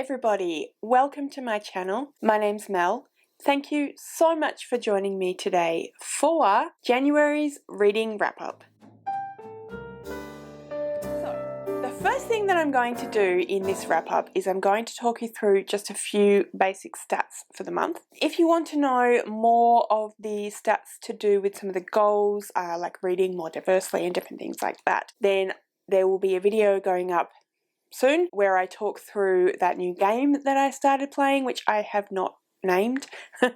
everybody, welcome to my channel. My name's Mel. Thank you so much for joining me today for January's reading wrap-up. So, the first thing that I'm going to do in this wrap-up is I'm going to talk you through just a few basic stats for the month. If you want to know more of the stats to do with some of the goals, like reading more diversely and different things like that, then there will be a video going up soon where I talk through that new game that I started playing, which I have not named.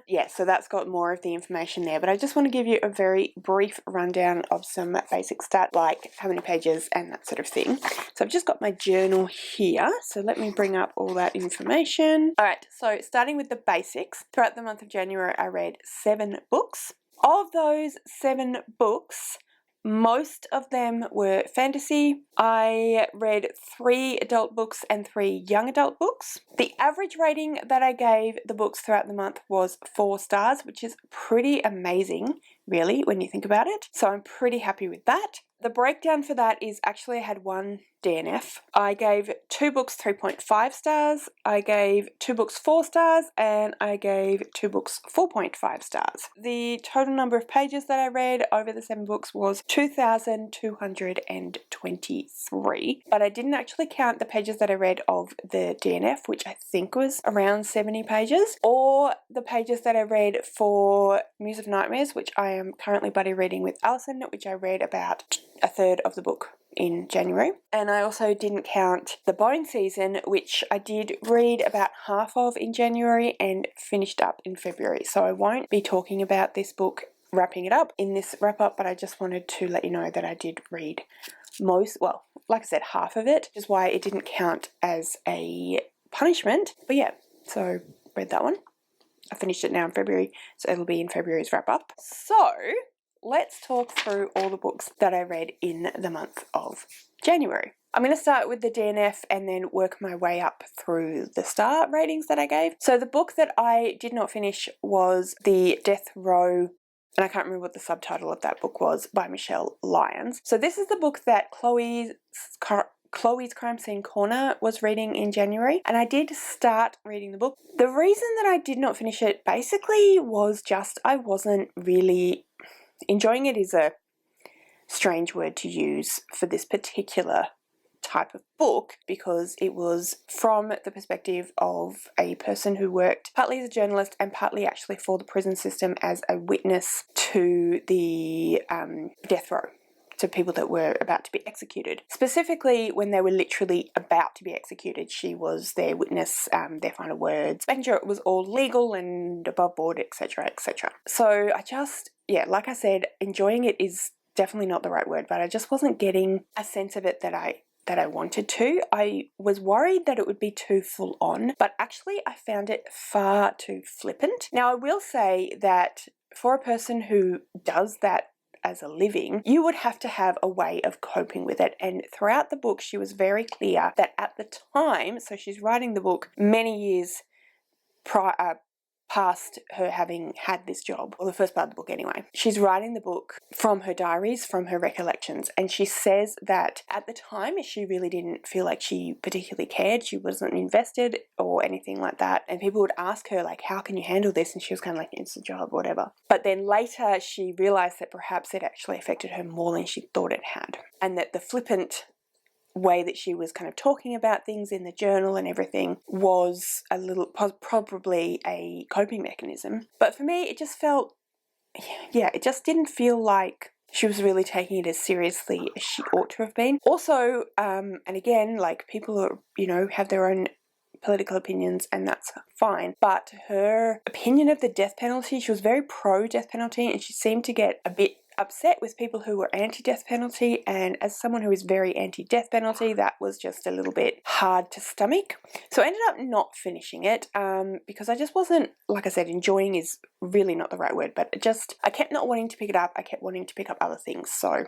Yeah, so that's got more of the information there, but I just want to give you a very brief rundown of some basic stats like how many pages and that sort of thing. So I've just got my journal here, so let me bring up all that information. Alright, so starting with the basics, throughout the month of January I read 7 books. Of those 7 books, most of them were fantasy. I read 3 adult books and 3 young adult books. The average rating that I gave the books throughout the month was 4 stars, which is pretty amazing, really, when you think about it. So I'm pretty happy with that. The breakdown for that is actually I had 1 DNF. I gave 2 books 3.5 stars, I gave 2 books 4 stars, and I gave 2 books 4.5 stars. The total number of pages that I read over the 7 books was 2,223, but I didn't actually count the pages that I read of the DNF, which I think was around 70 pages, or the pages that I read for Muse of Nightmares, which I am currently buddy reading with Alexandra, which I read about a third of the book in January. And I also didn't count the Bone Season, which I did read about half of in January and finished up in February. So I won't be talking about this book, wrapping it up in this wrap up, but I just wanted to let you know that I did read like I said, half of it, which is why it didn't count as a punishment. But yeah, so read that one. I finished it now in February, so it'll be in February's wrap up. So let's talk through all the books that I read in the month of January. I'm going to start with the DNF and then work my way up through the star ratings that I gave. So the book that I did not finish was The Death Row, and I can't remember what the subtitle of that book was, by Michelle Lyons. So this is the book that Chloe's Crime Scene Corner was reading in January, and I did start reading the book. The reason that I did not finish it basically was just I wasn't really enjoying it. Is a strange word to use for this particular type of book, because it was from the perspective of a person who worked partly as a journalist and partly actually for the prison system as a witness to the death row, to people that were about to be executed. Specifically when they were literally about to be executed, she was their witness, their final words, making sure it was all legal and above board, etc, etc. So I just, yeah, like I said, enjoying it is definitely not the right word, but I just wasn't getting a sense of it that I wanted to. I was worried that it would be too full on, but actually I found it far too flippant. Now I will say that for a person who does that as a living, you would have to have a way of coping with it. And throughout the book, she was very clear that at the time, so she's writing the book many years past her having had this job, or the first part of the book anyway. She's writing the book from her diaries, from her recollections, and she says that at the time she really didn't feel like she particularly cared. She wasn't invested or anything like that, and people would ask her like, how can you handle this? And she was kind of like, it's a job, whatever. But then later she realized that perhaps it actually affected her more than she thought it had, and that the flippant way that she was kind of talking about things in the journal and everything was a little, probably a coping mechanism. But for me, it just felt, yeah, it just didn't feel like she was really taking it as seriously as she ought to have been. Also, and again, like, people are, have their own political opinions, and that's fine, but her opinion of the death penalty, she was very pro death penalty, and she seemed to get a bit upset with people who were anti-death penalty, and as someone who is very anti-death penalty, that was just a little bit hard to stomach. So I ended up not finishing it because I just wasn't, like I said, enjoying is really not the right word, but I kept not wanting to pick it up. I kept wanting to pick up other things. So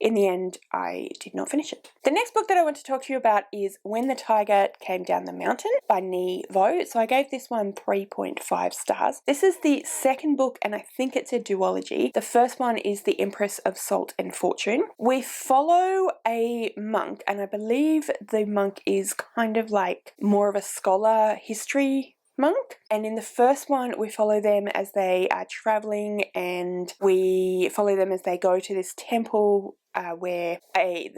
in the end, I did not finish it. The next book that I want to talk to you about is When the Tiger Came Down the Mountain by Nghi. So I gave this one 3.5 stars. This is the second book, and I think it's a duology. The first one is The Empress of Salt and Fortune. We follow a monk, and I believe the monk is kind of like more of a scholar history monk, and in the first one we follow them as they are traveling, and we follow them as they go to this temple where a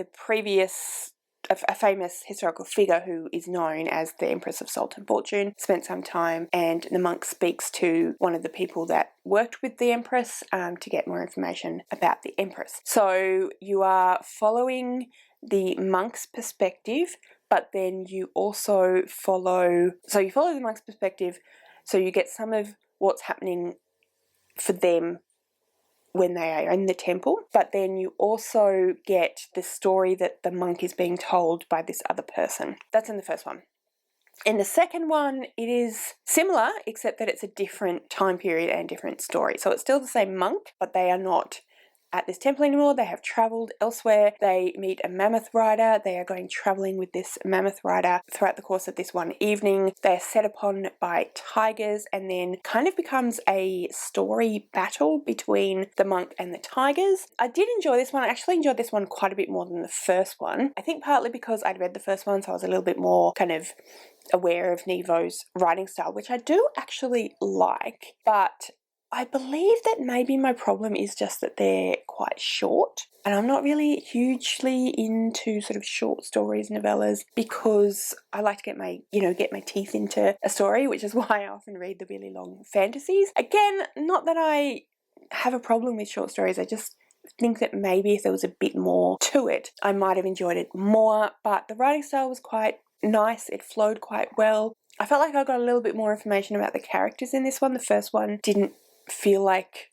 famous historical figure who is known as the Empress of Salt and Fortune spent some time, and the monk speaks to one of the people that worked with the Empress to get more information about the Empress. So you are following the monk's perspective, but then you also follow the monk's perspective, so you get some of what's happening for them when they are in the temple, but then you also get the story that the monk is being told by this other person. That's in the first one. In the second one, it is similar, except that it's a different time period and different story. So it's still the same monk, but they are not at this temple anymore. They have travelled elsewhere. They meet a mammoth rider. They are going travelling with this mammoth rider throughout the course of this one evening. They are set upon by tigers, and then kind of becomes a story battle between the monk and the tigers. I did enjoy this one. I actually enjoyed this one quite a bit more than the first one. I think partly because I'd read the first one, so I was a little bit more kind of aware of Nghi's writing style, which I do actually like, but I believe that maybe my problem is just that they're quite short, and I'm not really hugely into sort of short stories, novellas, because I like to get my teeth into a story, which is why I often read the really long fantasies. Again, not that I have a problem with short stories, I just think that maybe if there was a bit more to it, I might have enjoyed it more, but the writing style was quite nice. It flowed quite well. I felt like I got a little bit more information about the characters in this one. The first one didn't feel like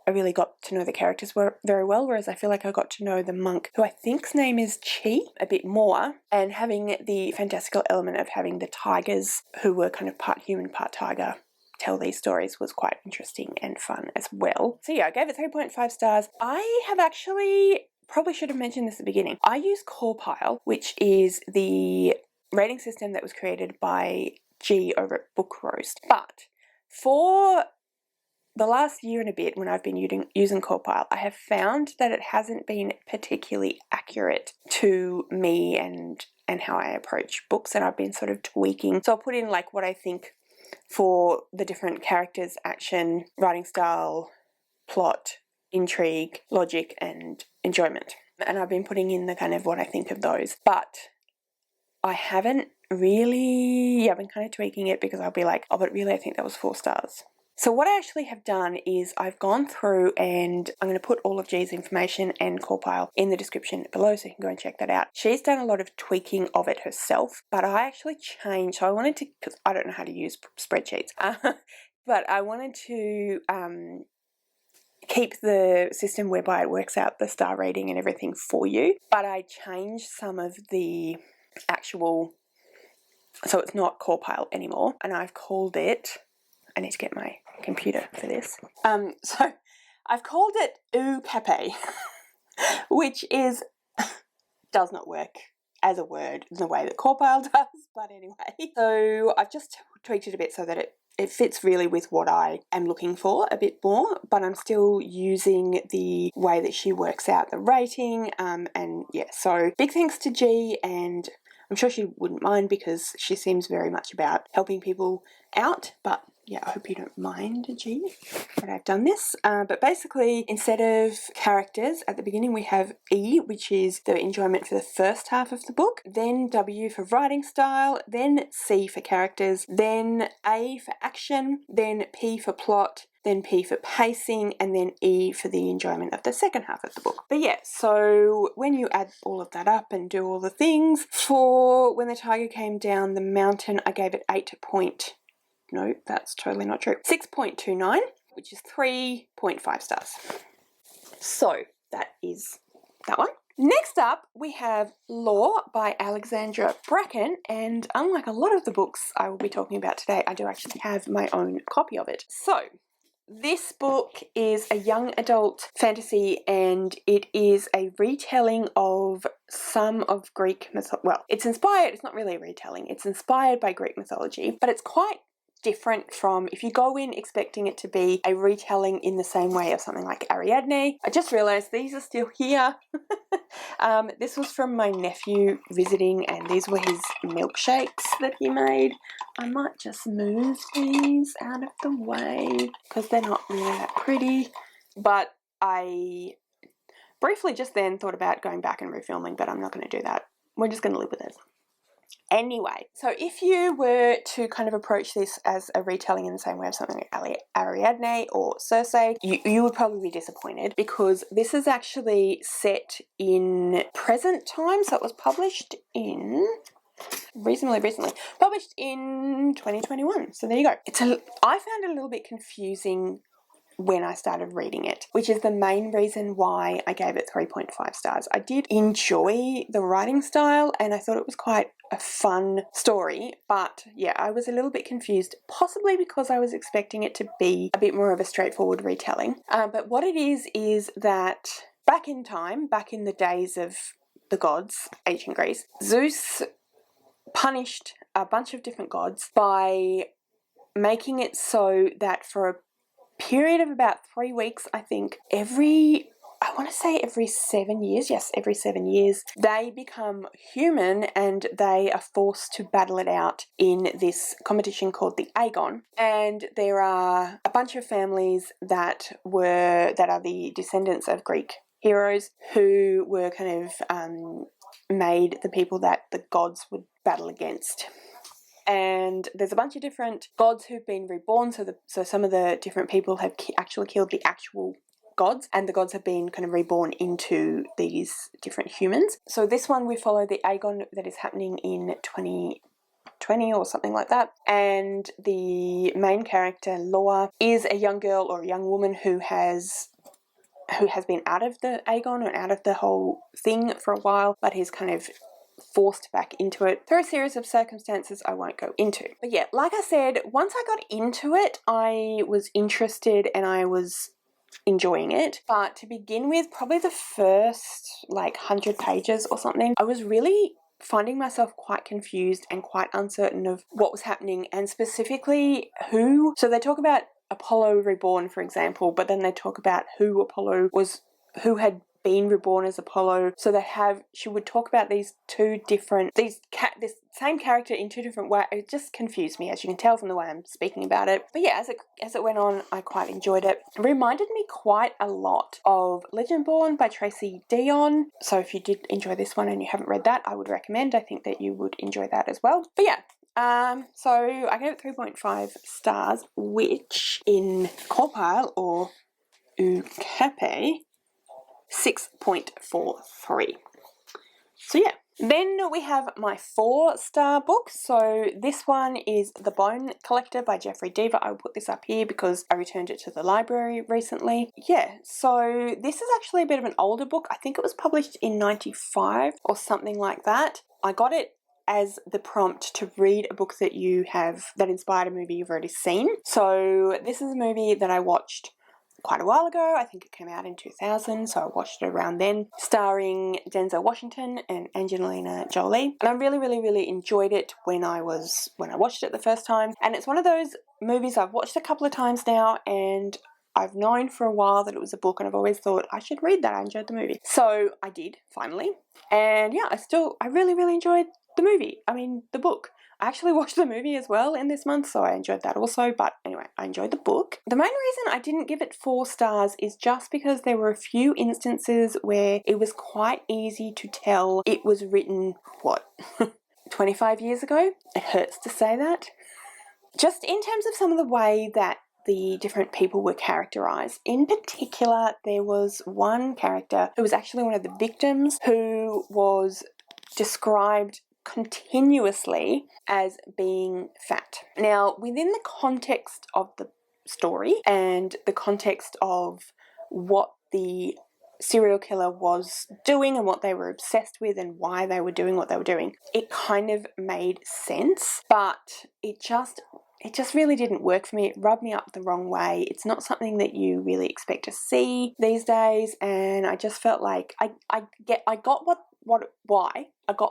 I really got to know the characters very well, whereas I feel like I got to know the monk, who I think's name is Chi, a bit more, and having the fantastical element of having the tigers, who were kind of part human, part tiger, tell these stories was quite interesting and fun as well. So yeah, I gave it 3.5 stars. I have actually, probably should have mentioned this at the beginning, I use Corpile, which is the rating system that was created by G over at Book Roast, but for the last year and a bit, when I've been using Corpile, I have found that it hasn't been particularly accurate to me and how I approach books, and I've been sort of tweaking. So I'll put in like what I think for the different characters, action, writing style, plot, intrigue, logic, and enjoyment. And I've been putting in the kind of what I think of those. But I haven't really, I've been kind of tweaking it because I'll be like, oh, but really I think that was 4 stars. So what I actually have done is I've gone through, and I'm going to put all of G's information and Corpile in the description below so you can go and check that out. She's done a lot of tweaking of it herself, but I actually changed. So I wanted to, because I don't know how to use spreadsheets, but I wanted to keep the system whereby it works out the star rating and everything for you, but I changed some of the actual, so it's not Corpile anymore, and I've called it, I need to get my computer for this. So I've called it Pepe, which does not work as a word in the way that Corpile does, but anyway. So I've just tweaked it a bit so that it fits really with what I am looking for a bit more, but I'm still using the way that she works out the rating, and yeah, so big thanks to G, and I'm sure she wouldn't mind because she seems very much about helping people out, but yeah, I hope you don't mind, G, that I've done this. But basically, instead of characters, at the beginning we have E, which is the enjoyment for the first half of the book, then W for writing style, then C for characters, then A for action, then P for plot, then P for pacing, and then E for the enjoyment of the second half of the book. But yeah, so when you add all of that up and do all the things, for When the Tiger Came Down the Mountain, I gave it 8.0. No, that's totally not true. 6.29, which is 3.5 stars. So that is that one. Next up, we have Law by Alexandra Bracken, and unlike a lot of the books I will be talking about today, I do actually have my own copy of it. So this book is a young adult fantasy, and it is a retelling of some of Greek mythology. Well, it's not really a retelling, it's inspired by Greek mythology, but it's quite different from if you go in expecting it to be a retelling in the same way of something like Ariadne. I just realised these are still here. This was from my nephew visiting, and these were his milkshakes that he made. I might just move these out of the way because they're not really that pretty, but I briefly just then thought about going back and refilming, but I'm not going to do that. We're just going to live with it. Anyway, so if you were to kind of approach this as a retelling in the same way of something like Ariadne or Circe, you would probably be disappointed, because this is actually set in present time. So it was published in reasonably recently, published in 2021. So there you go. I found it a little bit confusing when I started reading it, which is the main reason why I gave it 3.5 stars. I did enjoy the writing style, and I thought it was quite a fun story, but yeah, I was a little bit confused, possibly because I was expecting it to be a bit more of a straightforward retelling. But what it is that back in time, back in the days of the gods, ancient Greece, Zeus punished a bunch of different gods by making it so that for a period of about 3 weeks, I think, every 7 years, yes, every 7 years, they become human and they are forced to battle it out in this competition called the Agon. And there are a bunch of families that are the descendants of Greek heroes who were kind of made the people that the gods would battle against. And there's a bunch of different gods who've been reborn, so some of the different people have actually killed the actual gods, and the gods have been kind of reborn into these different humans. So this one, we follow the Agon that is happening in 2020 or something like that, and the main character, Laura, is a young girl or a young woman who has been out of the Agon or out of the whole thing for a while, but is kind of forced back into it through a series of circumstances I won't go into. But yeah, like I said, once I got into it, I was interested and I was enjoying it. But to begin with, probably the first 100 pages or something, I was really finding myself quite confused and quite uncertain of what was happening, and specifically who. So they talk about Apollo reborn, for example, but then they talk about who had been reborn as Apollo. So she would talk about this same character in two different ways. It just confused me, as you can tell from the way I'm speaking about it. But yeah, as it went on, I quite enjoyed it. It reminded me quite a lot of Legendborn by Tracy Deonn. So if you did enjoy this one and you haven't read that, I would recommend. I think that you would enjoy that as well. But yeah, so I gave it 3.5 stars, which in Corpile or Ucape, 6.43. So yeah. Then we have my 4-star book. So this one is The Bone Collector by Jeffrey Deaver. I will put this up here because I returned it to the library recently. Yeah, so this is actually a bit of an older book. I think it was published in 95 or something like that. I got it as the prompt to read a book that inspired a movie you've already seen. So this is a movie that I watched quite a while ago. I think it came out in 2000, so I watched it around then, starring Denzel Washington and Angelina Jolie. And I really, really, really enjoyed it when I watched it the first time. And it's one of those movies I've watched a couple of times now, and I've known for a while that it was a book, and I've always thought I should read that. I enjoyed the movie. So I did, finally. And yeah, I really, really enjoyed the book. I actually watched the movie as well in this month, so I enjoyed that also. But anyway, I enjoyed the book. The main reason I didn't give it 4 stars is just because there were a few instances where it was quite easy to tell it was written, 25 years ago? It hurts to say that. Just in terms of some of the way that the different people were characterized. In particular, there was one character who was actually one of the victims who was described continuously as being fat. Now, within the context of the story and the context of what the serial killer was doing and what they were obsessed with and why they were doing what they were doing, it kind of made sense, but it just it just really didn't work for me. It rubbed me up the wrong way. It's not something that you really expect to see these days, and I just felt like I got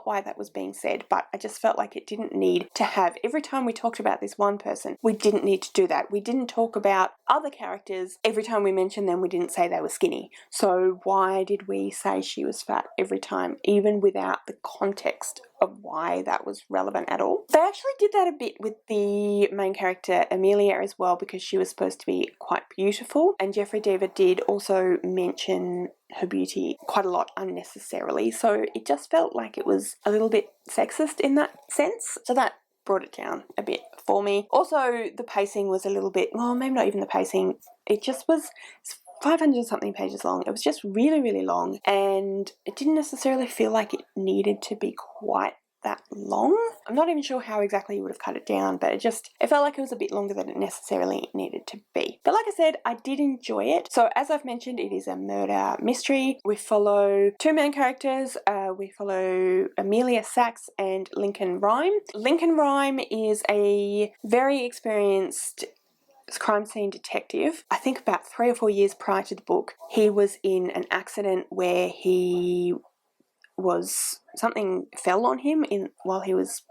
why that was being said, but I just felt like it didn't need to have, every time we talked about this one person, we didn't need to do that. We didn't talk about other characters. Every time we mentioned them, we didn't say they were skinny. So why did we say she was fat every time, even without the context of why that was relevant at all? They actually did that a bit with the main character Amelia as well, because she was supposed to be quite beautiful, and Jeffrey Deaver did also mention her beauty quite a lot unnecessarily, so it just felt like it was a little bit sexist in that sense, so that brought it down a bit for me. Also, the pacing was a little bit, well, maybe not even the pacing, it just was 500 something pages long. It was just really, really long, and it didn't necessarily feel like it needed to be quite that long. I'm not even sure how exactly you would have cut it down, but it felt like it was a bit longer than it necessarily needed to be. But like I said, I did enjoy it. So as I've mentioned, it is a murder mystery. We follow two main characters. We follow Amelia Sachs and Lincoln Rhyme. Lincoln Rhyme is a very experienced crime scene detective. I think about 3 or 4 years prior to the book, he was in an accident where something fell on him while he was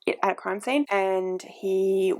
at a crime scene, and he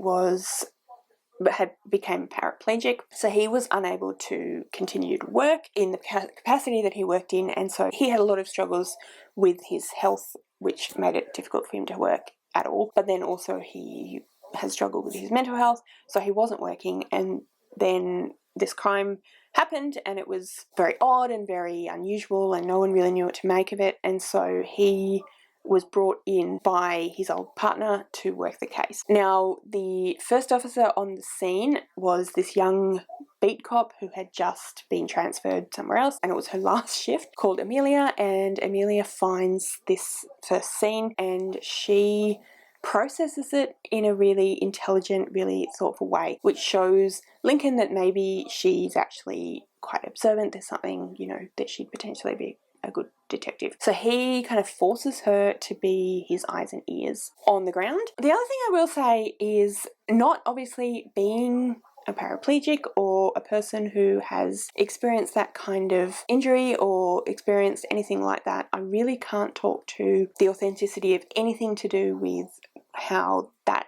became paraplegic, so he was unable to continue to work in the capacity that he worked in, and so he had a lot of struggles with his health, which made it difficult for him to work at all. But then also he has struggled with his mental health, so he wasn't working, and then this crime happened, and it was very odd and very unusual, and no one really knew what to make of it, and so he was brought in by his old partner to work the case. Now, the first officer on the scene was this young beat cop who had just been transferred somewhere else, and it was her last shift, called Amelia, and Amelia finds this first scene, and she processes it in a really intelligent, really thoughtful way, which shows Lincoln that maybe she's actually quite observant. There's something, that she'd potentially be a good detective. So he kind of forces her to be his eyes and ears on the ground. The other thing I will say is, not obviously being a paraplegic or a person who has experienced that kind of injury or experienced anything like that, I really can't talk to the authenticity of anything to do with how that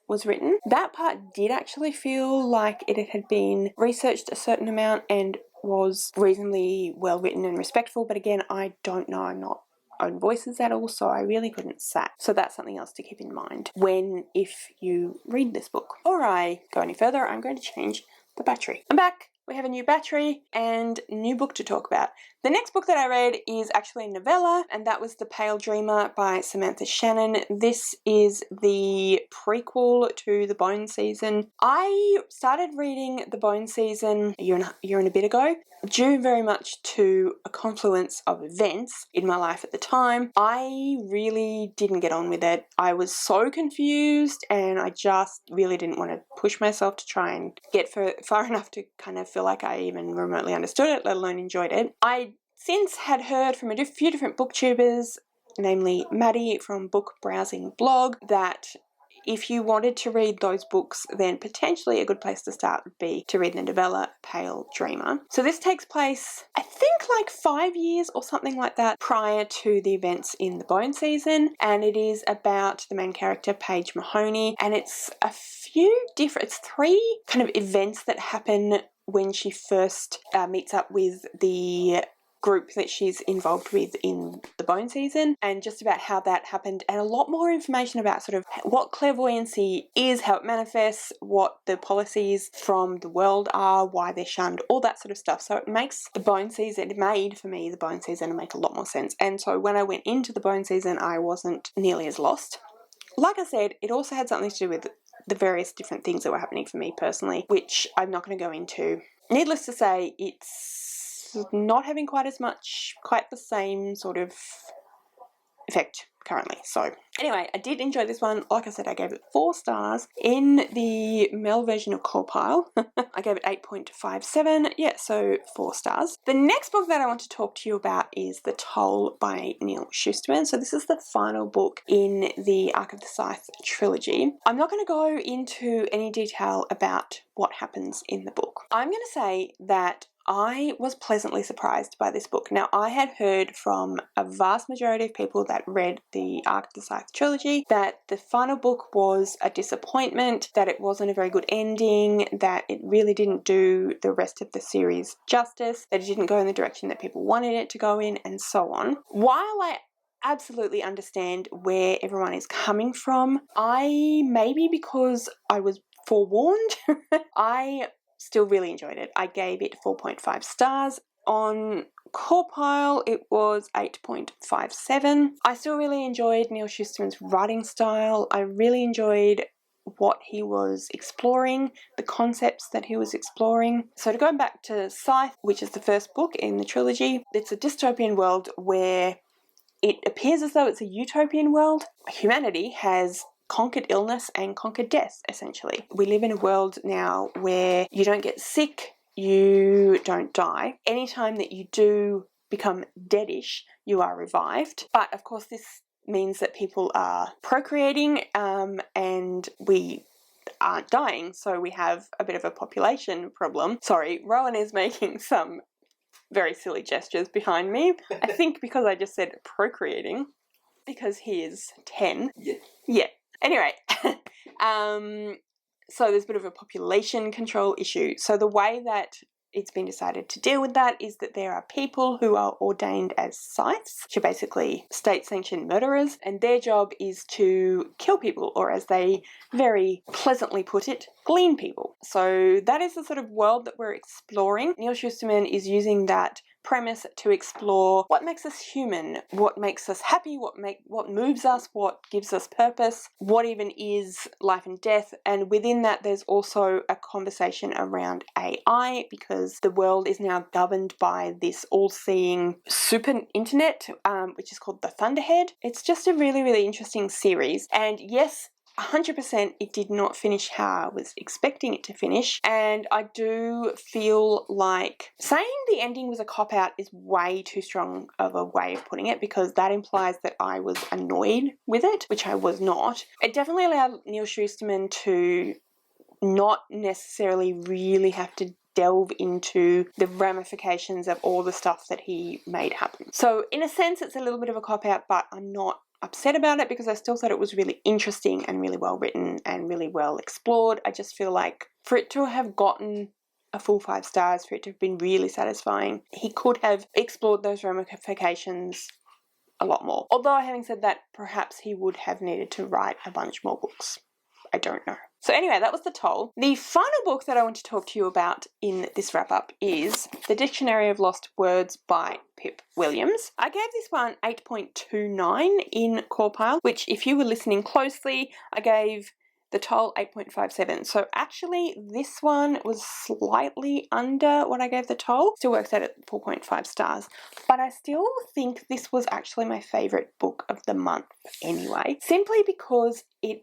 was written. That part did actually feel like it had been researched a certain amount and was reasonably well written and respectful, but again, I don't know, I'm not own voices at all, so I really couldn't say. So that's something else to keep in mind if you read this book. Before I go any further, I'm going to change the battery. I'm back. We have a new battery and new book to talk about. The next book that I read is actually a novella, and that was The Pale Dreamer by Samantha Shannon. This is the prequel to The Bone Season. I started reading The Bone Season a year and a bit ago, due very much to a confluence of events in my life at the time. I really didn't get on with it. I was so confused, and I just really didn't want to push myself to try and get far enough to kind of feel like I even remotely understood it, let alone enjoyed it. I since had heard from a few different booktubers, namely Maddie from Book Browsing Blog, that if you wanted to read those books, then potentially a good place to start would be to read the novella Pale Dreamer. So this takes place, I think, like 5 years or something like that prior to the events in The Bone Season, and it is about the main character, Paige Mahoney, and it's it's 3 kind of events that happen when she first meets up with the group that she's involved with in The Bone Season, and just about how that happened, and a lot more information about sort of what clairvoyancy is, how it manifests, what the policies from the world are, why they're shunned, all that sort of stuff. So it makes The Bone Season, make a lot more sense. And so when I went into The Bone Season, I wasn't nearly as lost. Like I said, it also had something to do with the various different things that were happening for me personally, which I'm not going to go into. Needless to say, it's not having quite the same sort of effect currently. So anyway, I did enjoy this one. Like I said, I gave it 4 stars. In the Mel version of Core Pile, I gave it 8.57. Yeah, so 4 stars. The next book that I want to talk to you about is The Toll by Neal Shusterman. So this is the final book in the Ark of the Scythe trilogy. I'm not going to go into any detail about what happens in the book. I'm going to say that I was pleasantly surprised by this book. Now, I had heard from a vast majority of people that read the Ark of the Scythe trilogy that the final book was a disappointment, that it wasn't a very good ending, that it really didn't do the rest of the series justice, that it didn't go in the direction that people wanted it to go in, and so on. While I absolutely understand where everyone is coming from, maybe because I was forewarned, I still really enjoyed it. I gave it 4.5 stars. On Core Pile, it was 8.57. I still really enjoyed Neal Shusterman's writing style. I really enjoyed what he was exploring, the concepts that he was exploring. So to go back to Scythe, which is the first book in the trilogy, it's a dystopian world where it appears as though it's a utopian world. Humanity has conquered illness and conquered death, essentially. We live in a world now where you don't get sick, you don't die. Anytime that you do become deadish, you are revived. But of course this means that people are procreating and we aren't dying, so we have a bit of a population problem. Sorry, Rowan is making some very silly gestures behind me. I think because I just said procreating, because he is 10. Yeah. Anyway, so there's a bit of a population control issue. So the way that it's been decided to deal with that is that there are people who are ordained as scythes, which are basically state-sanctioned murderers, and their job is to kill people, or as they very pleasantly put it, glean people. So that is the sort of world that we're exploring. Neal Shusterman is using that premise to explore what makes us human, what makes us happy, what moves us, what gives us purpose, what even is life and death. And within that there's also a conversation around AI, because the world is now governed by this all-seeing super internet, which is called the Thunderhead. It's just a really, really interesting series. And yes, 100% it did not finish how I was expecting it to finish, and I do feel like saying the ending was a cop-out is way too strong of a way of putting it, because that implies that I was annoyed with it, which I was not. It definitely allowed Neal Shusterman to not necessarily really have to delve into the ramifications of all the stuff that he made happen. So in a sense it's a little bit of a cop-out, but I'm not upset about it because I still thought it was really interesting and really well written and really well explored. I just feel like for it to have gotten a full 5 stars, for it to have been really satisfying, he could have explored those ramifications a lot more. Although having said that, perhaps he would have needed to write a bunch more books. I don't know. So anyway, that was The Toll. The final book that I want to talk to you about in this wrap-up is The Dictionary of Lost Words by Pip Williams. I gave this one 8.29 in Core Pile, which if you were listening closely, I gave The Toll 8.57. So actually this one was slightly under what I gave The Toll. Still works out at 4.5 stars. But I still think this was actually my favourite book of the month anyway, simply because it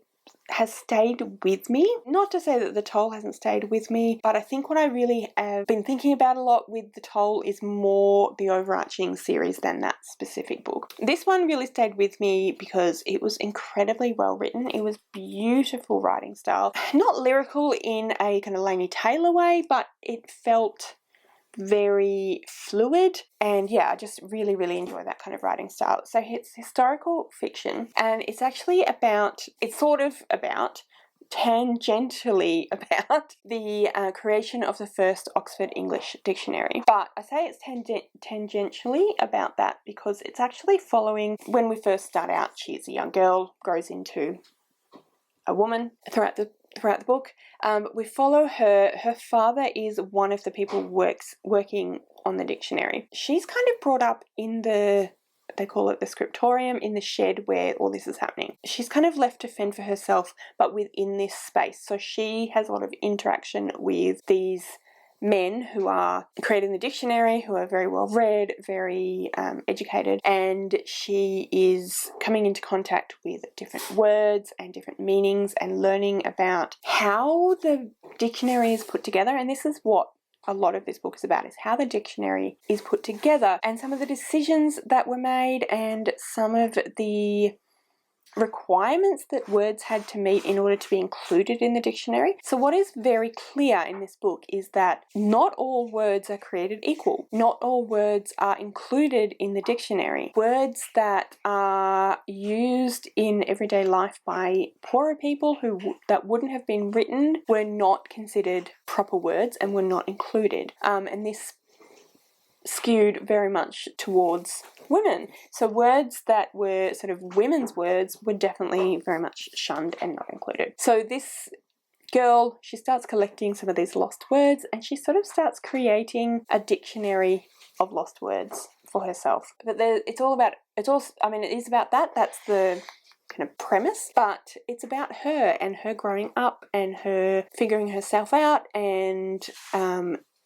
has stayed with me. Not to say that The Toll hasn't stayed with me, but I think what I really have been thinking about a lot with The Toll is more the overarching series than that specific book. This one really stayed with me because it was incredibly well written. It was beautiful writing style. Not lyrical in a kind of Laini Taylor way, but it felt very fluid, and yeah, I just really, really enjoy that kind of writing style. So it's historical fiction, and it's actually about, it's sort of about, tangentially about the creation of the first Oxford English Dictionary. But I say it's tangentially about that because it's actually following when we first start out. She's a young girl, grows into a woman throughout the book. We follow her. Her father is one of the people working on the dictionary. She's kind of brought up in the, they call it the scriptorium, in the shed where all this is happening. She's kind of left to fend for herself, but within this space. So she has a lot of interaction with these men who are creating the dictionary, who are very well read, very educated, and she is coming into contact with different words and different meanings and learning about how the dictionary is put together. And this is what a lot of this book is about, is how the dictionary is put together and some of the decisions that were made and some of the requirements that words had to meet in order to be included in the dictionary. So what is very clear in this book is that not all words are created equal. Not all words are included in the dictionary. Words that are used in everyday life by poorer people that wouldn't have been written were not considered proper words and were not included. And this skewed very much towards women. So words that were sort of women's words were definitely very much shunned and not included. So this girl, she starts collecting some of these lost words and she sort of starts creating a dictionary of lost words for herself. But it is about that. That's the kind of premise, but it's about her and her growing up and her figuring herself out and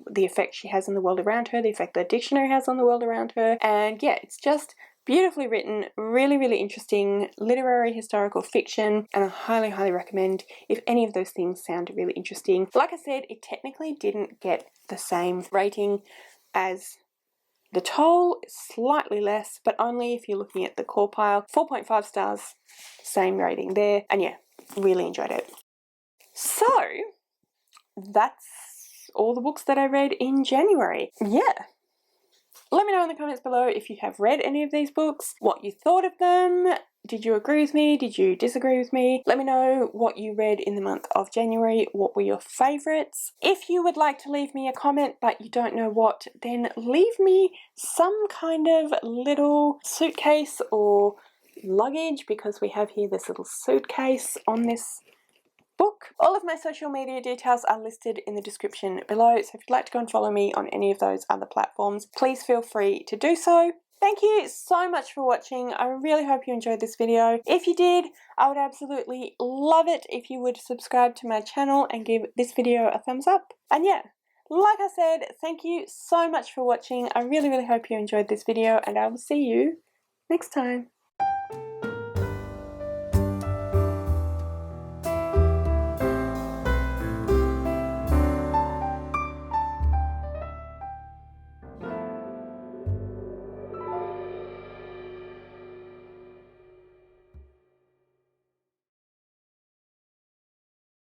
the effect she has on the world around her, the effect the dictionary has on the world around her. And yeah, it's just beautifully written, really, really interesting literary historical fiction, and I highly, highly recommend if any of those things sound really interesting. Like I said, it technically didn't get the same rating as The Toll, slightly less, but only if you're looking at the core pile. 4.5 stars, same rating there, and yeah, really enjoyed it. So that's all the books that I read in January. Yeah. Let me know in the comments below if you have read any of these books, what you thought of them. Did you agree with me? Did you disagree with me? Let me know what you read in the month of January. What were your favourites? If you would like to leave me a comment but you don't know what, then leave me some kind of little suitcase or luggage, because we have here this little suitcase on this book. All of my social media details are listed in the description below, so if you'd like to go and follow me on any of those other platforms, please feel free to do so. Thank you so much for watching. I really hope you enjoyed this video. If you did, I would absolutely love it if you would subscribe to my channel and give this video a thumbs up. And yeah, like I said, thank you so much for watching. I really, really hope you enjoyed this video, and I will see you next time.